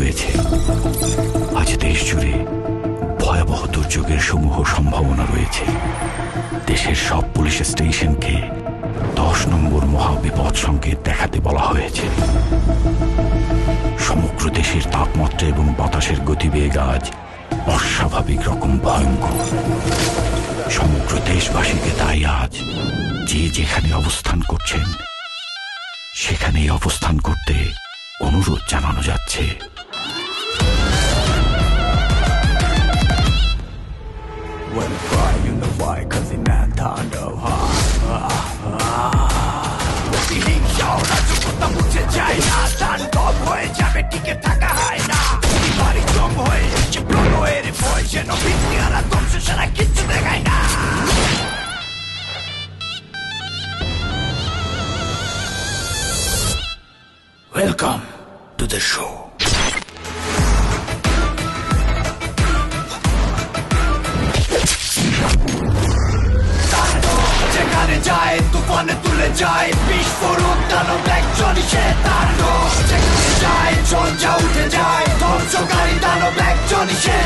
হয়েছে। আজ দেশ জুড়ে ভয়াবহ দুর্যোগের সমূহ সম্ভাবনা রয়েছে। দেশের সব পুলিশ স্টেশনকে 10 নম্বর মহাবিপদ সংকেত দেখাতে বলা হয়েছে। সমগ্র দেশের তাপমাত্রা এবং বাতাসের গতিবেগ আজ অস্বাভাবিক রকম ভয়ঙ্কর। সমগ্র দেশবাসীকে তাই আজ যে যেখানে অবস্থান করছেন সেখানেই অবস্থান করতে অনুরোধ জানানো যাচ্ছে। Welcome to the show. যেখানে যায় তুফানে তুলে যায় বিস্ফোরক দানব একজনই সে তাণ্ডব। যেখানে যায় ঝঞ্ঝা উঠে যায় ধ্বংসকারী দানব একজনই সে